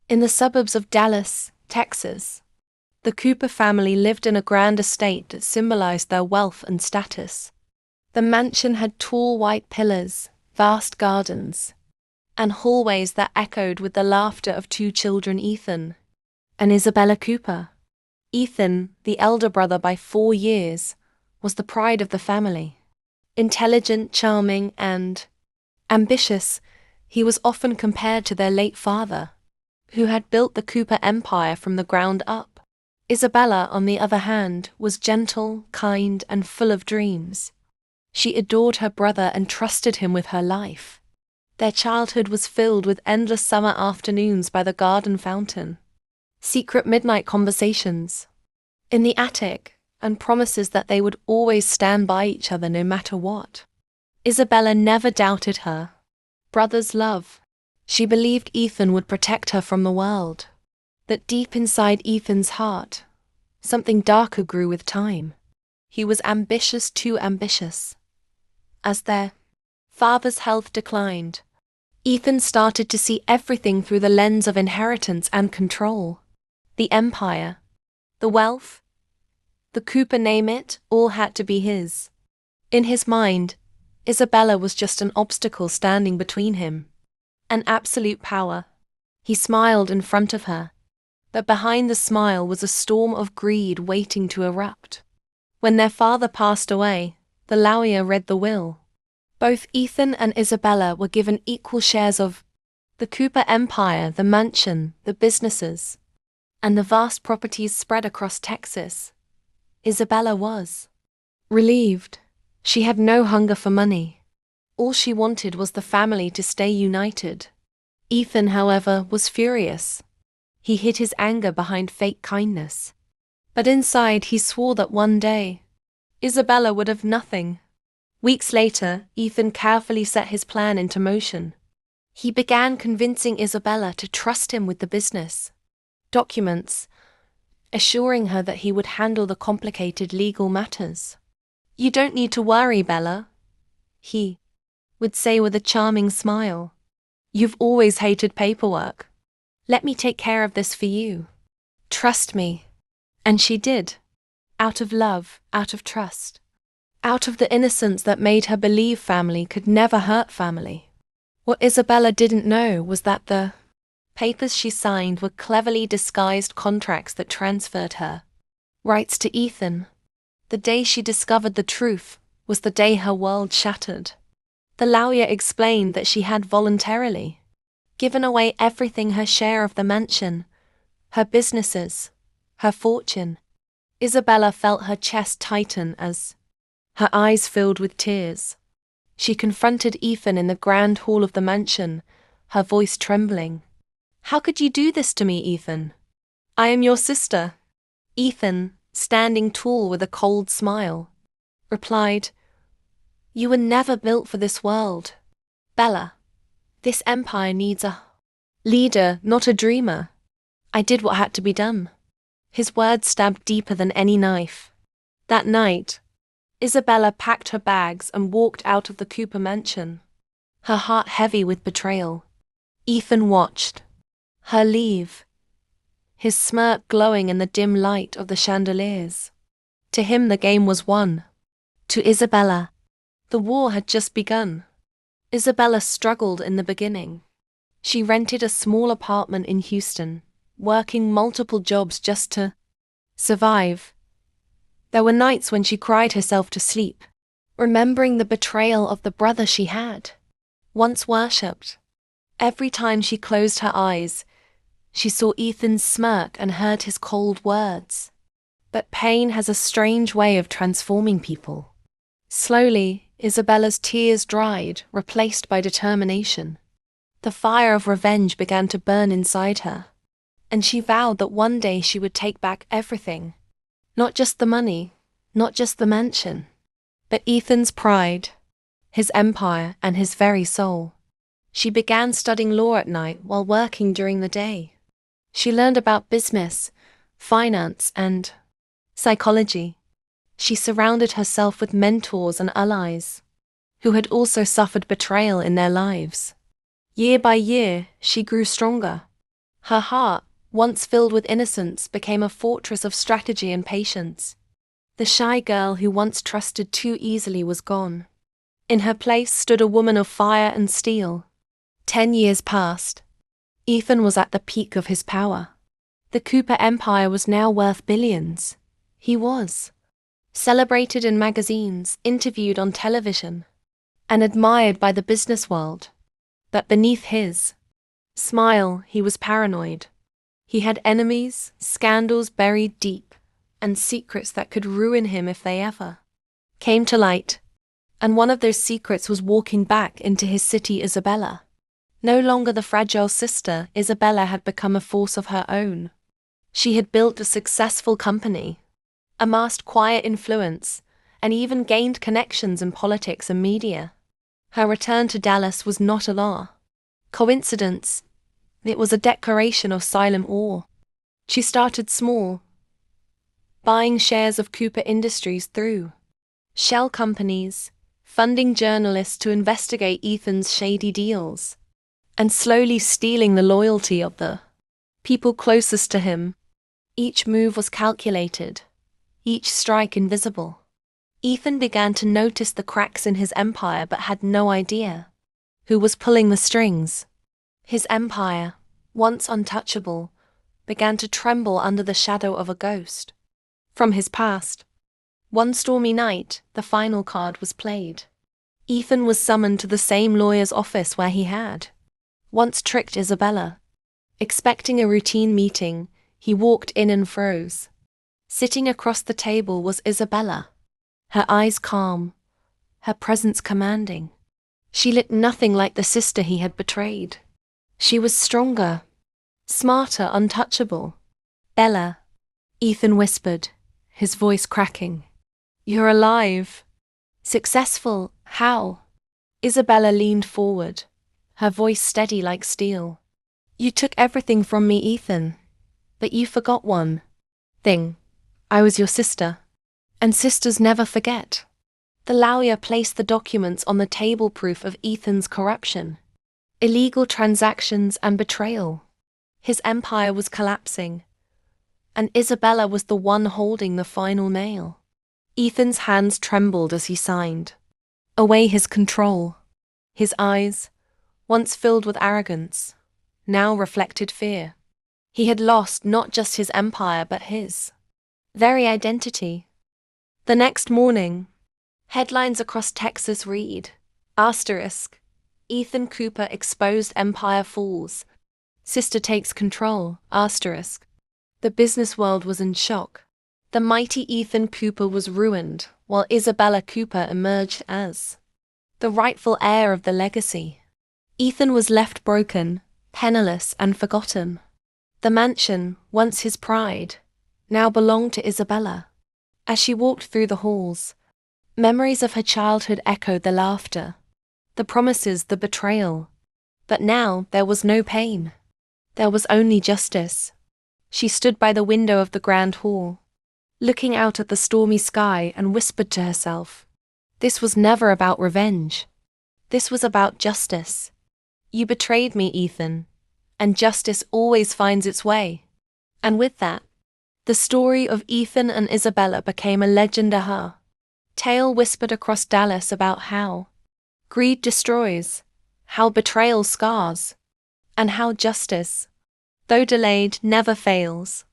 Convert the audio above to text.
In the suburbs of Dallas, Texas, the Cooper family lived in a grand estate that symbolized their wealth and status. The mansion had tall white pillars, vast gardens, and hallways that echoed with the laughter of two children, Ethan and Isabella Cooper. Ethan, the elder brother by 4 years, was the pride of the family. Intelligent, charming, and ambitious, he was often compared to their late father, who had built the Cooper empire from the ground up. Isabella, on the other hand, was gentle, kind, and full of dreams. She adored her brother and trusted him with her life. Their childhood was filled with endless summer afternoons by the garden fountain, secret midnight conversations in the attic, and promises that they would always stand by each other no matter what. Isabella never doubted her brother's love. She believed Ethan would protect her from the world. That deep inside Ethan's heart, something darker grew with time. He was ambitious, too ambitious. As their father's health declined, Ethan started to see everything through the lens of inheritance and control. The empire, the wealth, the Cooper, name it, all had to be his. In his mind, Isabella was just an obstacle standing between him. An absolute power. He smiled in front of her, but behind the smile was a storm of greed waiting to erupt. When their father passed away, the lawyer read the will. Both Ethan and Isabella were given equal shares of the Cooper empire, the mansion, the businesses, and the vast properties spread across Texas. Isabella was relieved. She had no hunger for money. All she wanted was the family to stay united. Ethan, however, was furious. He hid his anger behind fake kindness. But inside he swore that one day, Isabella would have nothing. Weeks later, Ethan carefully set his plan into motion. He began convincing Isabella to trust him with the business documents, assuring her that he would handle the complicated legal matters. "You don't need to worry, Bella," he would say with a charming smile. "You've always hated paperwork. Let me take care of this for you. Trust me." And she did. Out of love, out of trust. Out of the innocence that made her believe family could never hurt family. What Isabella didn't know was that the papers she signed were cleverly disguised contracts that transferred her rights to Ethan. The day she discovered the truth was the day her world shattered. The lawyer explained that she had voluntarily given away everything, her share of the mansion, her businesses, her fortune. Isabella felt her chest tighten as her eyes filled with tears. She confronted Ethan in the grand hall of the mansion, her voice trembling. "How could you do this to me, Ethan? I am your sister." Ethan, standing tall with a cold smile, replied, "You were never built for this world, Bella. This empire needs a leader, not a dreamer. I did what had to be done." His words stabbed deeper than any knife. That night, Isabella packed her bags and walked out of the Cooper mansion, her heart heavy with betrayal. Ethan watched her leave, his smirk glowing in the dim light of the chandeliers. To him the game was won. To Isabella, the war had just begun. Isabella struggled in the beginning. She rented a small apartment in Houston, working multiple jobs just to survive. There were nights when she cried herself to sleep, remembering the betrayal of the brother she had once worshipped. Every time she closed her eyes, she saw Ethan's smirk and heard his cold words. But pain has a strange way of transforming people. Slowly, Isabella's tears dried, replaced by determination. The fire of revenge began to burn inside her, and she vowed that one day she would take back everything. Not just the money, not just the mansion, but Ethan's pride, his empire, and his very soul. She began studying law at night while working during the day. She learned about business, finance, and psychology. She surrounded herself with mentors and allies who had also suffered betrayal in their lives. Year by year, she grew stronger. Her heart, once filled with innocence, became a fortress of strategy and patience. The shy girl who once trusted too easily was gone. In her place stood a woman of fire and steel. 10 years passed. Ethan was at the peak of his power. The Cooper empire was now worth billions. He was celebrated in magazines, interviewed on television, and admired by the business world. But beneath his smile, he was paranoid. He had enemies, scandals buried deep, and secrets that could ruin him if they ever came to light. And one of those secrets was walking back into his city. Isabella. No longer the fragile sister, Isabella had become a force of her own. She had built a successful company, amassed quiet influence, and even gained connections in politics and media. Her return to Dallas was not a coincidence. It was a declaration of silent awe. She started small, buying shares of Cooper Industries through shell companies, funding journalists to investigate Ethan's shady deals, and slowly stealing the loyalty of the people closest to him. Each move was calculated, each strike invisible. Ethan began to notice the cracks in his empire but had no idea who was pulling the strings. His empire, once untouchable, began to tremble under the shadow of a ghost from his past. One stormy night, the final card was played. Ethan was summoned to the same lawyer's office where he had once tricked Isabella. Expecting a routine meeting, he walked in and froze. Sitting across the table was Isabella, her eyes calm, her presence commanding. She looked nothing like the sister he had betrayed. She was stronger, smarter, untouchable. "Bella," Ethan whispered, his voice cracking. "You're alive. Successful, how?" Isabella leaned forward, her voice steady like steel. "You took everything from me, Ethan. But you forgot one thing. I was your sister. And sisters never forget." The lawyer placed the documents on the table, proof of Ethan's corruption, illegal transactions, and betrayal. His empire was collapsing, and Isabella was the one holding the final nail. Ethan's hands trembled as he signed away his control. His eyes, once filled with arrogance, now reflected fear. He had lost not just his empire but his very identity. The next morning, headlines across Texas read, asterisk, "Ethan Cooper exposed, empire falls. Sister takes control, asterisk." The business world was in shock. The mighty Ethan Cooper was ruined, while Isabella Cooper emerged as the rightful heir of the legacy. Ethan was left broken, penniless, and forgotten. The mansion, once his pride, now belonged to Isabella. As she walked through the halls, memories of her childhood echoed: the laughter, the promises, the betrayal. But now there was no pain. There was only justice. She stood by the window of the grand hall, looking out at the stormy sky, and whispered to herself, "This was never about revenge. This was about justice. You betrayed me, Ethan, and justice always finds its way." And with that, the story of Ethan and Isabella became a legend, a tale whispered across Dallas about how greed destroys, how betrayal scars, and how justice, though delayed, never fails.